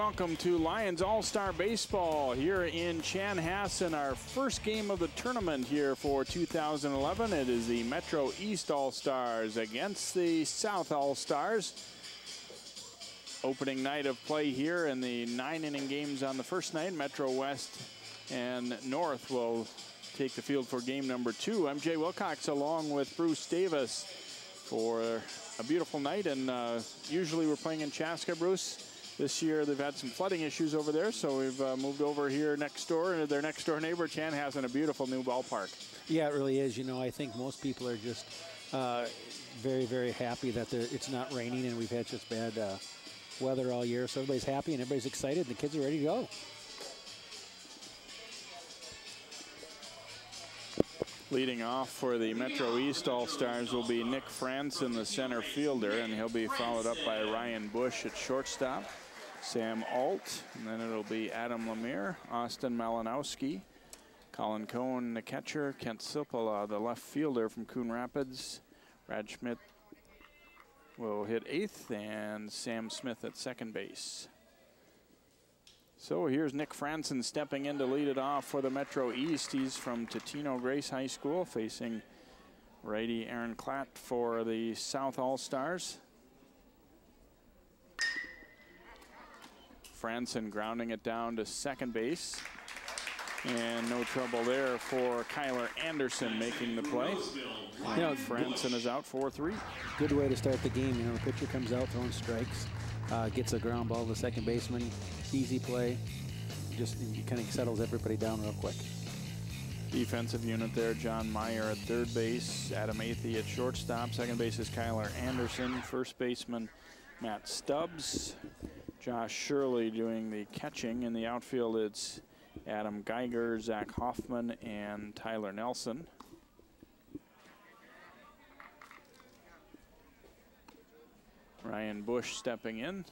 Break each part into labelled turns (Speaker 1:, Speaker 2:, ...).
Speaker 1: welcome to Lions All-Star Baseball here in Chanhassen, our first game of the tournament here for 2011. It is the Metro East All-Stars against the South All-Stars. Opening night of play here in the 9-inning games on the first night. Metro West and North will take the field for game number 2. I'm Jay Wilcox along with Bruce Davis for a beautiful night, and usually we're playing in Chaska, Bruce. This year they've had some flooding issues over there, so we've moved over here next door, and their next door neighbor, Chanhassen, a beautiful new ballpark. Yeah, it really is. You know, I think most people are just very, very happy that it's not raining and we've had such bad weather all year, so everybody's happy and everybody's excited and the kids are ready to go. Leading off for the Metro East All-Stars will be Nick Franson, the center fielder, and he'll be followed up by Ryan Bush at shortstop, Sam Alt, and then it'll be Adam Lemire, Austin Malinowski, Colin Cohn, the catcher, Kent Sipola, the left fielder from Coon Rapids, Brad Schmidt will hit 8th, and Sam Smith at second base. So here's Nick Franson stepping in to lead it off for the Metro East. He's from Totino Grace High School, facing righty Aaron Klatt for the South All-Stars. Franson grounding it down to second base. And no trouble there for Kyler Anderson making the play. You know, Franson is out 4-3. Good way to start the game. You know, the pitcher comes out throwing strikes, gets a ground ball to the second baseman. Easy play. Just kind of settles everybody down real quick. Defensive unit there, John Meyer at third base, Adam Athey at shortstop. Second base is Kyler Anderson. First baseman, Matt Stubbs. Josh Shirley doing the catching. In the outfield, it's Adam Geiger, Zach Hoffman, and Tyler Nelson. Ryan Bush stepping in.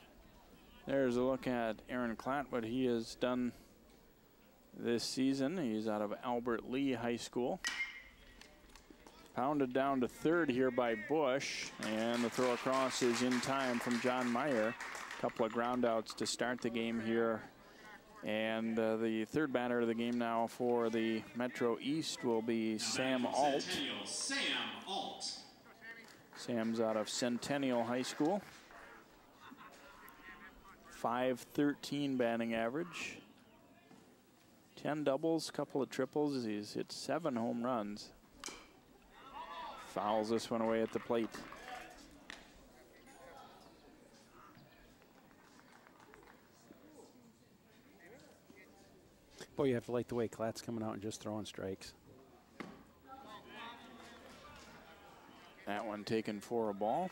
Speaker 1: There's a look at Aaron Klatt, what he has done this season. He's out of Albert Lee High School. Pounded down to third here by Bush, and the throw across is in time from John Meyer. A couple of ground outs to start the game here. And the third batter of the game now for the Metro East will be Sam Alt. Sam's out of Centennial High School. .513 batting average. 10 doubles, couple of triples. He's hit 7 home runs. Fouls this one away at the plate. Boy, you have to like the way Klatt's coming out and just throwing strikes. That one taken for a ball.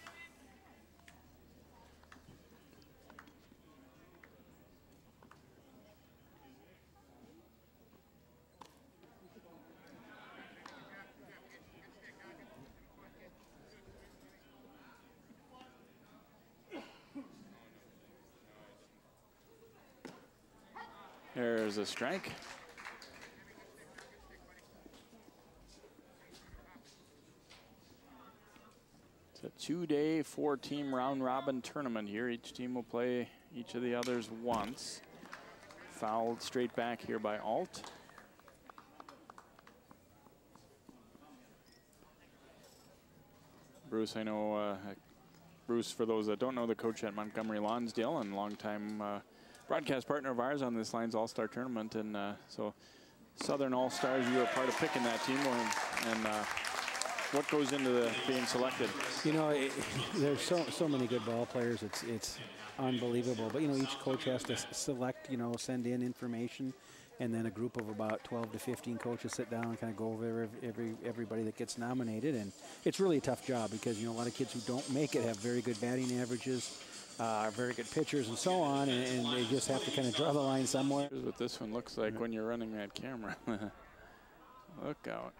Speaker 1: There's a strike. It's a 2-day, 4-team round-robin tournament here. Each team will play each of the others once. Fouled straight back here by Alt. Bruce, I know, Bruce, for those that don't know, the coach at Montgomery Lonsdale and longtime broadcast partner of ours on this Lions All-Star Tournament, and so Southern All-Stars, you were a part of picking that team, and what goes into being selected? You know, there's so many good ball players. It's unbelievable. But you know, each coach has to select, you know, send in information, and then a group of about 12 to 15 coaches sit down and kind of go over everybody that gets nominated, and it's really a tough job because, you know, a lot of kids who don't make it have very good batting averages. Very good pitchers and so on, and they just have to kind of draw the line somewhere. Here's what this one looks like when you're running that camera. Look out.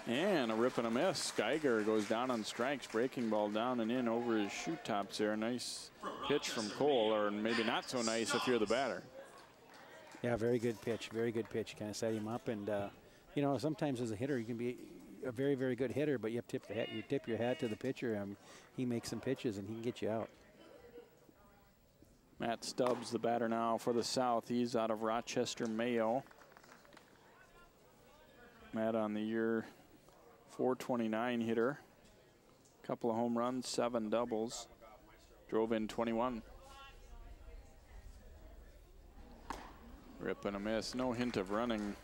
Speaker 1: And a rip and a miss. Geiger goes down on strikes, breaking ball down and in over his shoe tops there. Nice pitch from Cole, or maybe not so nice if you're the batter. Yeah, very good pitch, very good pitch. Kind of set him up, and you know, sometimes as a hitter you can be a very, very good hitter, but you have to tip your hat to the pitcher. He makes some pitches and he can get you out. Matt Stubbs, the batter now for the South. He's out of Rochester, Mayo. Matt on the year, 429 hitter. Couple of home runs, 7 doubles. Drove in 21. Rip and a miss. No hint of running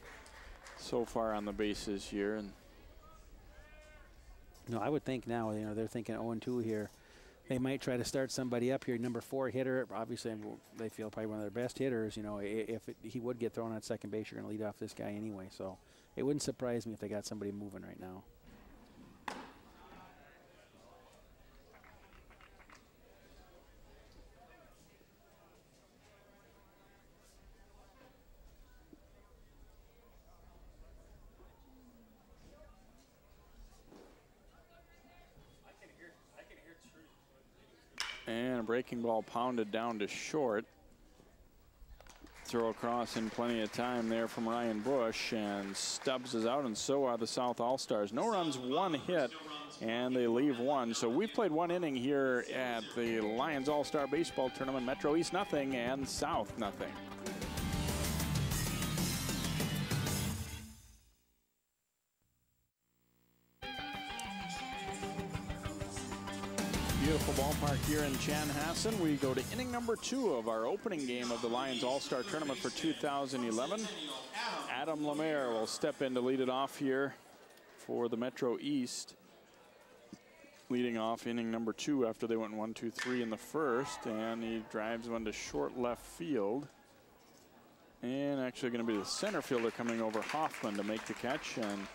Speaker 1: so far on the base this year. And
Speaker 2: no, I would think now, you know, they're thinking 0-2 here. They might try to start somebody up here. Number 4 hitter, obviously they feel probably one of their best hitters. You know, if he would get thrown on second base, you're going to lead off this guy anyway. So it wouldn't surprise me if they got somebody moving right now.
Speaker 1: And a breaking ball pounded down to short. Throw across in plenty of time there from Ryan Bush, and Stubbs is out, and so are the South All-Stars. No runs, 1 hit, and they leave 1. So we've played 1 inning here at the Lions All-Star Baseball Tournament. Metro East nothing and South nothing. Beautiful ballpark here in Chanhassen. We go to inning number 2 of our opening game of the Lions All-Star Tournament for 2011. Adam Lemaire will step in to lead it off here for the Metro East. Leading off inning number 2 after they went 1-2-3 in the first, and he drives one to short left field. And actually going to be the center fielder coming over Hoffman to make the catch, and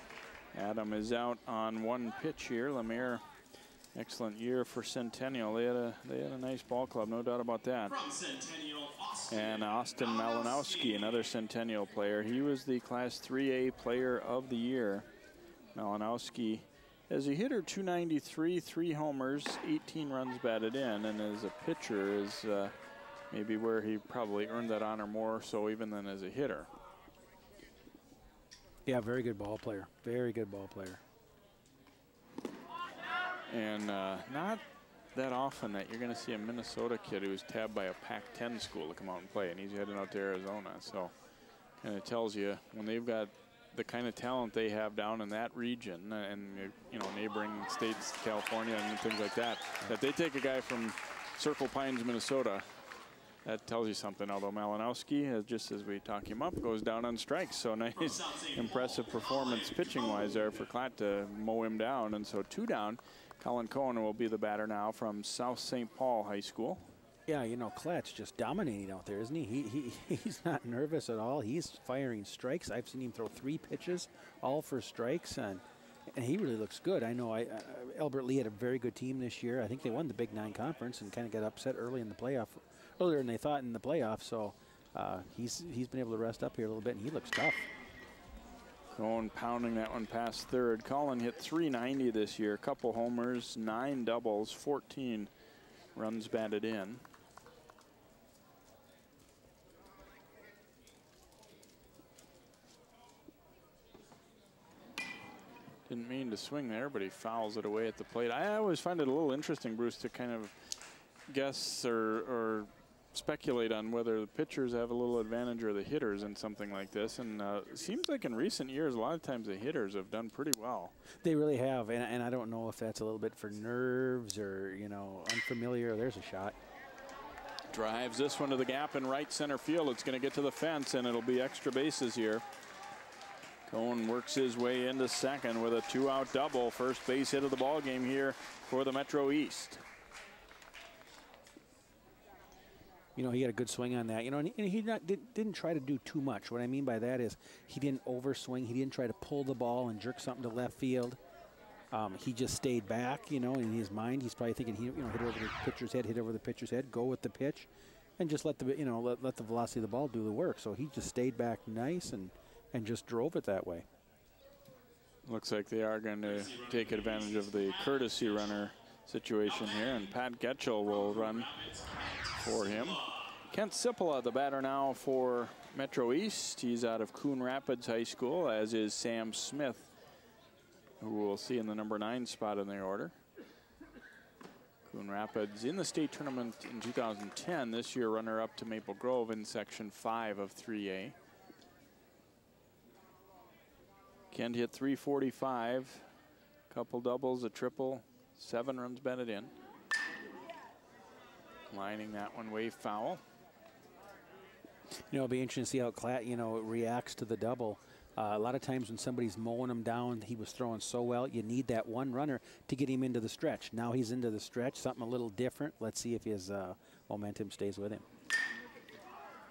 Speaker 1: Adam is out on 1 pitch here. Lemaire, excellent year for Centennial. They had a nice ball club, no doubt about that. And Austin Malinowski, another Centennial player. He was the Class 3A Player of the Year. Malinowski, as a hitter, 293, 3 homers, 18 runs batted in, and as a pitcher is maybe where he probably earned that honor more so even than as a hitter.
Speaker 2: Yeah, very good ball player. Very good ball player.
Speaker 1: And not that often that you're going to see a Minnesota kid who's tabbed by a Pac-10 school to come out and play, and he's heading out to Arizona. So kind of tells you when they've got the kind of talent they have down in that region and, you know, neighboring states, California and things like that, that they take a guy from Circle Pines, Minnesota. That tells you something, although Malinowski, just as we talk him up, goes down on strikes. So nice, impressive performance pitching-wise there for Klatt to mow him down. And so 2 down. Colin Cohen will be the batter now from South St. Paul High School.
Speaker 2: Yeah, you know, Klatt's just dominating out there, isn't he? He's not nervous at all. He's firing strikes. I've seen him throw 3 pitches, all for strikes, and he really looks good. I know Albert Lee had a very good team this year. I think they won the Big 9 conference and kind of got upset early in the playoff, earlier than they thought in the playoffs. So he's been able to rest up here a little bit, and he looks tough.
Speaker 1: Cohen pounding that one past third. Colin hit 390 this year, a couple homers, 9 doubles, 14 runs batted in. Didn't mean to swing there, but he fouls it away at the plate. I always find it a little interesting, Bruce, to kind of guess or speculate on whether the pitchers have a little advantage or the hitters in something like this. And it seems like in recent years, a lot of times the hitters have done pretty well.
Speaker 2: They really have, and I don't know if that's a little bit for nerves or, you know, unfamiliar. There's a shot.
Speaker 1: Drives this one to the gap in right center field. It's going to get to the fence, and it'll be extra bases here. Cohen works his way into second with a 2-out double. First base hit of the ball game here for the Metro East.
Speaker 2: You know, he had a good swing on that. You know, and he didn't try to do too much. What I mean by that is he didn't overswing. He didn't try to pull the ball and jerk something to left field. He just stayed back. You know, in his mind, he's probably thinking, hit over the pitcher's head, hit over the pitcher's head, go with the pitch, and just let the let the velocity of the ball do the work. So he just stayed back nice and just drove it that way.
Speaker 1: Looks like they are going to take advantage of the courtesy runner situation here, and Pat Getchell will run for him. Kent Sipola, the batter now for Metro East. He's out of Coon Rapids High School, as is Sam Smith, who we'll see in the number 9 spot in the order. Coon Rapids in the state tournament in 2010. This year, runner-up to Maple Grove in Section 5 of 3A. Kent hit .345, couple doubles, a triple, 7 runs batted in. Lining that one way foul.
Speaker 2: You know, it'll be interesting to see how Klatt, you know, reacts to the double. A lot of times when somebody's mowing him down, he was throwing so well, you need that one runner to get him into the stretch. Now he's into the stretch, something a little different. Let's see if his momentum stays with him.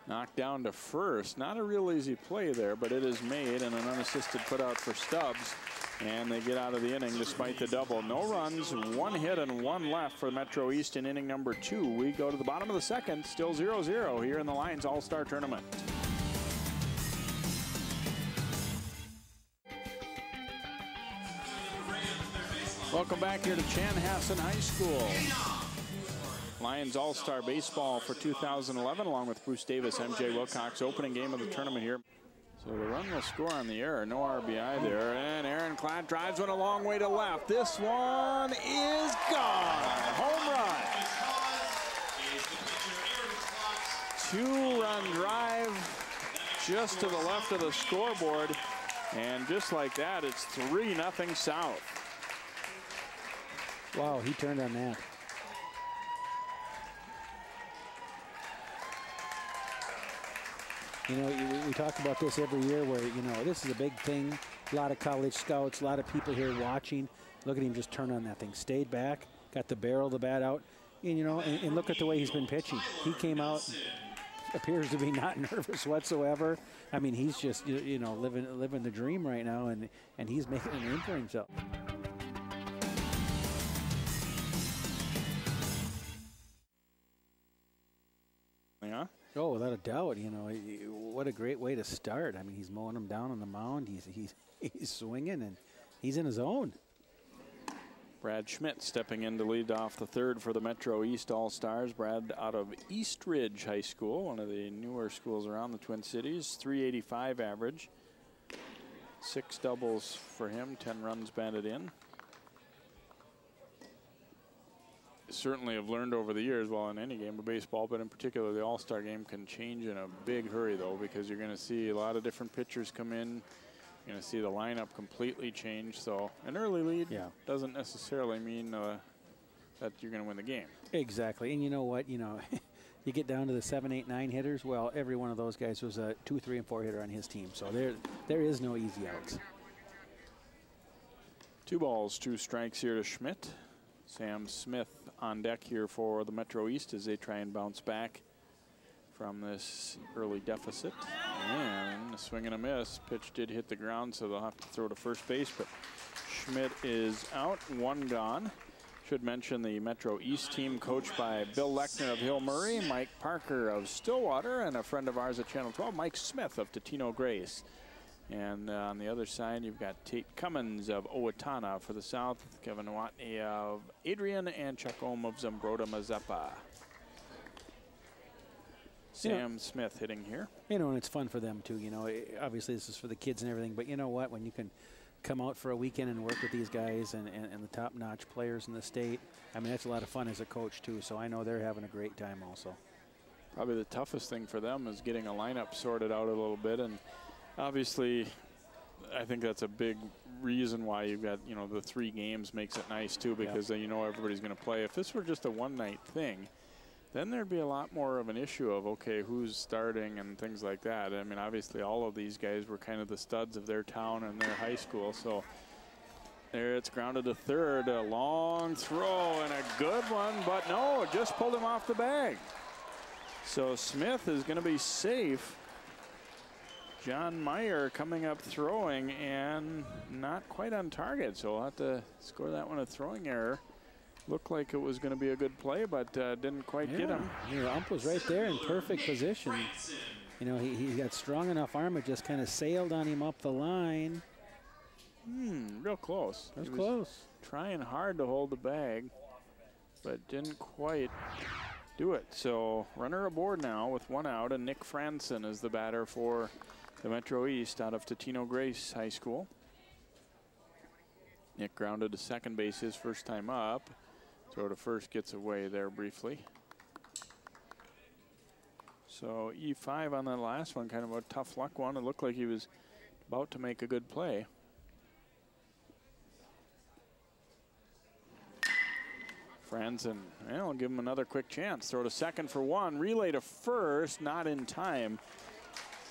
Speaker 1: Knocked down to first. Not a real easy play there, but it is made, and an unassisted put out for Stubbs. And they get out of the inning despite the double. No runs, 1 hit and 1 left for Metro East in inning number 2. We go to the bottom of the second, still 0-0 here in the Lions All-Star Tournament. Welcome back here to Chanhassen High School. Lions All-Star Baseball for 2011, along with Bruce Davis, MJ Wilcox, opening game of the tournament here. So the run will score on the error, no RBI there, and Aaron Klatt drives one a long way to left. This one is gone, home run. 2-run drive just to the left of the scoreboard, and just like that, it's 3-0 South.
Speaker 2: Wow, he turned on that. You know, we talk about this every year where, you know, this is a big thing. A lot of college scouts, a lot of people here watching. Look at him just turn on that thing. Stayed back, got the barrel of the bat out. And, you know, and look at the way he's been pitching. He came out, appears to be not nervous whatsoever. I mean, he's just, you know, living the dream right now, and he's making a name for himself.
Speaker 1: Yeah.
Speaker 2: Oh, without a doubt, you know, what a great way to start. I mean, he's mowing him down on the mound. He's swinging, and he's in his own.
Speaker 1: Brad Schmidt stepping in to lead off the third for the Metro East All-Stars. Brad out of East Ridge High School, one of the newer schools around the Twin Cities. .385 average. 6 doubles for him, 10 runs batted in. Certainly have learned over the years, well, in any game of baseball, but in particular the All-Star game can change in a big hurry, though, because you're going to see a lot of different pitchers come in. You're going to see the lineup completely change. So an early lead doesn't necessarily mean that you're going to win the game. Exactly.
Speaker 2: And you know what? You know, you get down to the 7, 8, 9 hitters. Well, every one of those guys was a 2, 3, and 4 hitter on his team. So there is no easy outs.
Speaker 1: 2 balls, 2 strikes here to Schmidt. Sam Smith on deck here for the Metro East as they try and bounce back from this early deficit. And a swing and a miss. Pitch did hit the ground, so they'll have to throw to first base, but Schmidt is out, 1 gone. Should mention the Metro East team coached by Bill Lechner of Hill Murray, Mike Parker of Stillwater, and a friend of ours at Channel 12, Mike Smith of Totino Grace. And on the other side, you've got Tate Cummins of Owatonna for the South, Kevin Watney of Adrian, and Chuck Ohm of Zambroda Mazeppa. Sam Smith hitting here.
Speaker 2: You know, and it's fun for them, too. You know, obviously this is for the kids and everything, but you know what? When you can come out for a weekend and work with these guys and the top-notch players in the state, I mean, that's a lot of fun as a coach, too. So I know they're having a great time also.
Speaker 1: Probably the toughest thing for them is getting a lineup sorted out a little bit, and obviously, I think that's a big reason why you've got, you know, the 3 games makes it nice, too, because then you know everybody's going to play. If this were just a one-night thing, then there'd be a lot more of an issue of, okay, who's starting and things like that. I mean, obviously, all of these guys were kind of the studs of their town and their high school. So there it's grounded to third. A long throw and a good one, but no, just pulled him off the bag. So Smith is going to be safe. John Meyer coming up throwing and not quite on target, so we'll have to score that one a throwing error. Looked like it was going to be a good play, but didn't quite get him.
Speaker 2: The ump was right there in perfect position. You know, he got strong enough arm, it just kind of sailed on him up the line.
Speaker 1: Real close.
Speaker 2: That was close.
Speaker 1: Trying hard to hold the bag, but didn't quite do it. So runner aboard now with 1 out, and Nick Franson is the batter for the Metro East out of Totino Grace High School. Nick grounded to second base his first time up. Throw to first gets away there briefly. So E5 on that last one, kind of a tough luck one. It looked like he was about to make a good play. Franzen, well, give him another quick chance. Throw to second for one. Relay to first, not in time.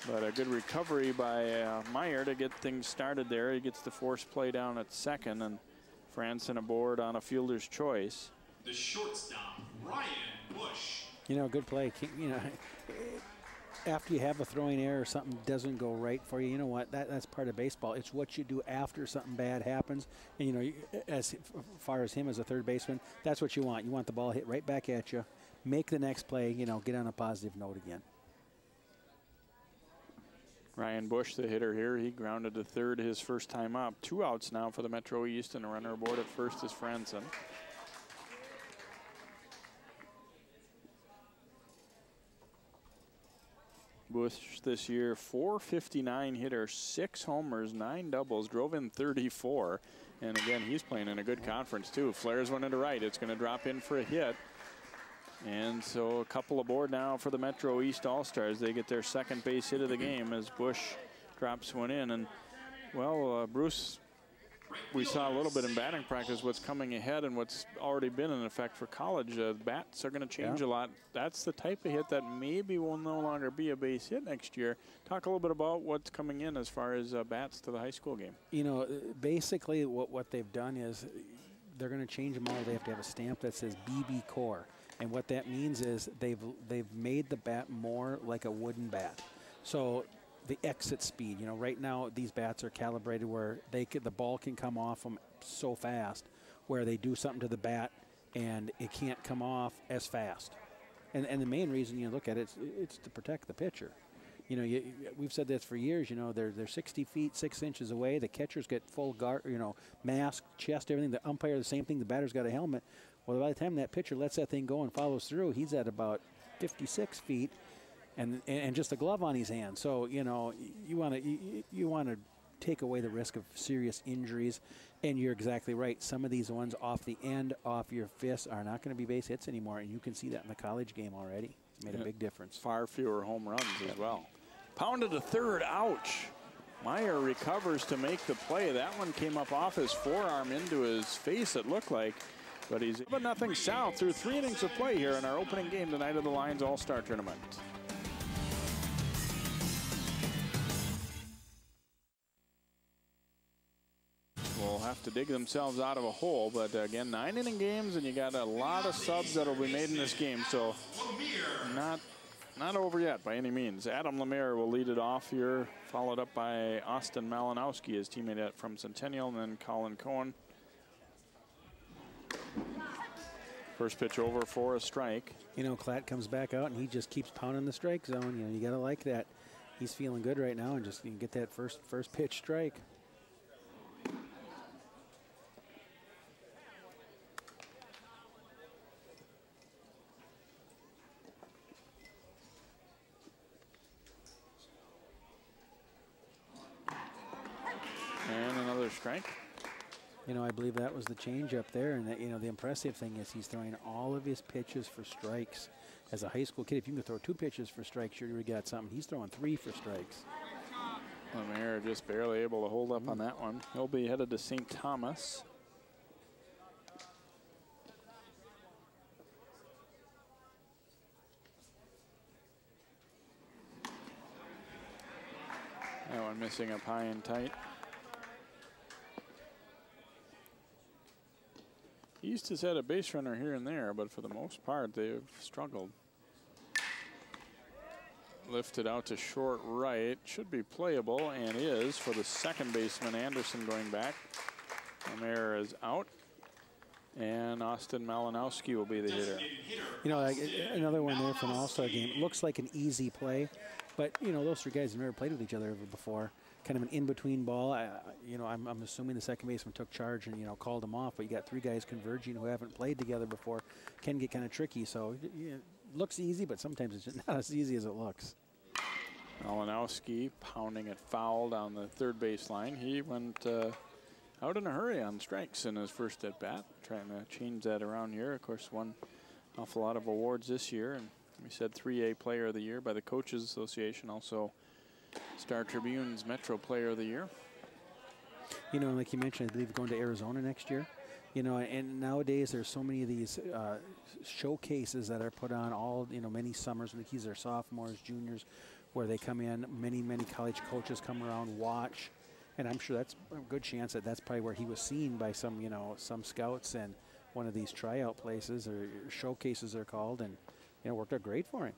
Speaker 1: But a good recovery by Meyer to get things started there. He gets the force play down at second, and Franzen aboard on a fielder's choice.
Speaker 3: The shortstop, Ryan Bush.
Speaker 2: You know, good play. You know, after you have a throwing error or something doesn't go right for you, you know what? That's part of baseball. It's what you do after something bad happens. And, you know, as far as him as a third baseman, that's what you want. You want the ball hit right back at you. Make the next play, you know, get on a positive note again.
Speaker 1: Ryan Bush, the hitter here, he grounded to third his first time up. 2 outs now for the Metro East, and a runner aboard at first is Franzen. Bush this year, .459 hitter, 6 homers, 9 doubles, drove in 34. And again, he's playing in a good conference too. Flares one into right. It's going to drop in for a hit. And so a couple aboard now for the Metro East All-Stars. They get their second base hit of the game as Bush drops one in. And, well, Bruce, we saw a little bit in batting practice what's coming ahead and what's already been in effect for college. Bats are going to change a lot. That's the type of hit that maybe will no longer be a base hit next year. Talk a little bit about what's coming in as far as bats to the high school game.
Speaker 2: You know, basically what they've done is they're going to change them all. They have to have a stamp that says BB Core. And what that means is they've made the bat more like a wooden bat. So the exit speed, you know, right now these bats are calibrated where the ball can come off them so fast, where they do something to the bat and it can't come off as fast. And the main reason you look at it, it's to protect the pitcher. You know, we've said this for years. You know, they're 60 feet 6 inches away. The catchers get full guard, you know, mask, chest, everything. The umpire, the same thing. The batter's got a helmet. Well, by the time that pitcher lets that thing go and follows through, he's at about 56 feet, and just a glove on his hand. So, you know, you want to take away the risk of serious injuries, and you're exactly right. Some of these ones off the end, off your fist, are not going to be base hits anymore, and you can see that in the college game already. It's made a big difference.
Speaker 1: Far fewer home runs as well. Pounded to third, ouch. Meyer recovers to make the play. That one came up off his forearm into his face, it looked like. But he's 7-0 South through 3 innings of play here in our opening game tonight of the Lions All-Star Tournament. Will have to dig themselves out of a hole, but again, 9-inning games, and you got a lot of subs that'll be made in this game, so not over yet by any means. Adam Lemire will lead it off here, followed up by Austin Malinowski, his teammate from Centennial, and then Colin Cohen. First pitch over for a strike.
Speaker 2: You know, Klatt comes back out and he just keeps pounding the strike zone. You know, you got to like that. He's feeling good right now, and just you can get that first pitch strike.
Speaker 1: And another strike.
Speaker 2: You know, I believe that was the change up there, and that, you know, the impressive thing is he's throwing all of his pitches for strikes. As a high school kid, if you can throw 2 pitches for strikes, you already got something. He's throwing 3 for strikes.
Speaker 1: Lemire just barely able to hold up on that one. He'll be headed to St. Thomas. That one missing up high and tight. East has had a base runner here and there, but for the most part, they've struggled. Lifted out to short right. Should be playable, and is for the second baseman, Anderson, going back. Lemire is out, and Austin Malinowski will be the hitter.
Speaker 2: You know, like, another one there from an All-Star game. It looks like an easy play, but, you know, those 3 guys have never played with each other ever before. Kind of an in-between ball. You know, I'm assuming the second baseman took charge and, you know, called him off, but you got 3 guys converging who haven't played together before. Can get kind of tricky, so it looks easy, but sometimes it's not as easy as it looks.
Speaker 1: Malinowski pounding it foul down the third baseline. He went out in a hurry on strikes in his first at bat, trying to change that around here. Of course, won an awful lot of awards this year, and we said 3A Player of the Year by the Coaches Association, also Star Tribune's Metro Player of the Year.
Speaker 2: You know, like you mentioned, I believe going to Arizona next year. You know, and nowadays there's so many of these showcases that are put on all, you know, many summers. Like these are sophomores, juniors, where they come in. Many college coaches come around, watch, and I'm sure that's a good chance that that's probably where he was seen by some, you know, some scouts and one of these tryout places or showcases they're called, and you know, worked out great for him.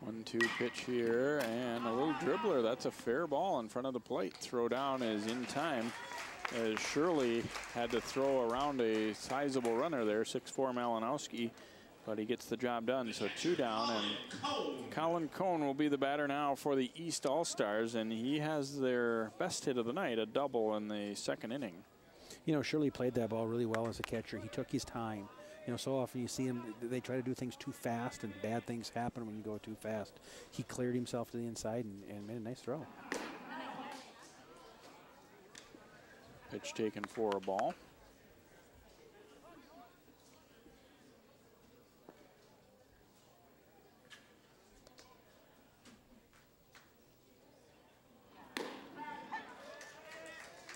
Speaker 1: 1-2 pitch here, and a little dribbler. That's a fair ball in front of the plate. Throw down is in time, as Shirley had to throw around a sizable runner there, 6'4" Malinowski, but he gets the job done. So 2 down, and Colin Cohn will be the batter now for the East All-Stars, and he has their best hit of the night, a double in the second inning.
Speaker 2: You know, Shirley played that ball really well as a catcher. He took his time. You know, so often you see him, they try to do things too fast, and bad things happen when you go too fast. He cleared himself to the inside and made a nice throw.
Speaker 1: Pitch taken for a ball.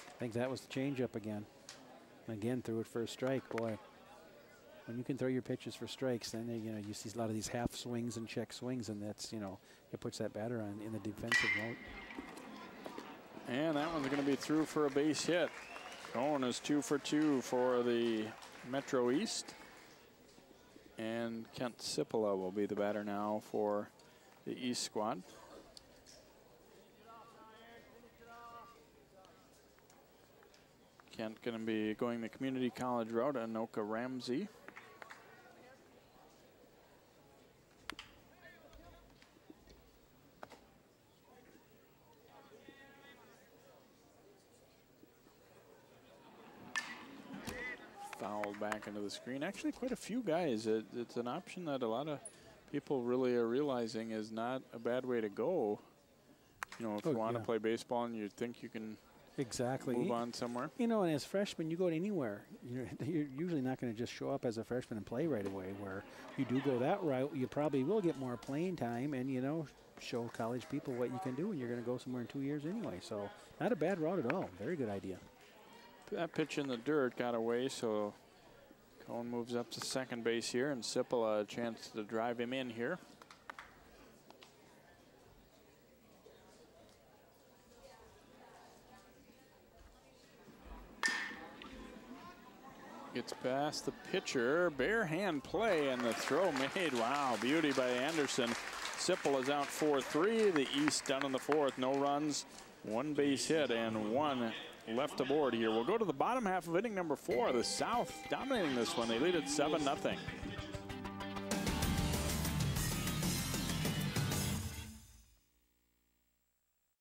Speaker 2: I think that was the changeup again. Again, threw it for a strike. Boy, when you can throw your pitches for strikes, then you know you see a lot of these half swings and check swings, and that's, you know, it puts that batter on in the defensive mode.
Speaker 1: And that one's going to be through for a base hit. Cohn is 2 for 2 for the Metro East, and Kent Sipola will be the batter now for the East squad. Kent going to be going the community college route, Anoka Ramsey. Fouled back into the screen. Actually, quite a few guys. It's an option that a lot of people really are realizing is not a bad way to go. You know, if you want to play baseball and you think you can move on somewhere.
Speaker 2: You know, and as freshmen, you go to anywhere. You're usually not going to just show up as a freshman and play right away. Where you do go that route, you probably will get more playing time and, you know, show college people what you can do, and you're going to go somewhere in 2 years anyway. So not a bad route at all. Very good idea.
Speaker 1: That pitch in the dirt got away, so Cohn moves up to second base here, and Sipola a chance to drive him in here. Gets past the pitcher, bare hand play, and the throw made. Wow, beauty by Anderson. Sipola's out 4-3. The East down in the fourth, no runs, 1 base hit, and 1 left aboard here. We'll go to the bottom half of inning number 4. The South dominating this one. They lead at 7-0.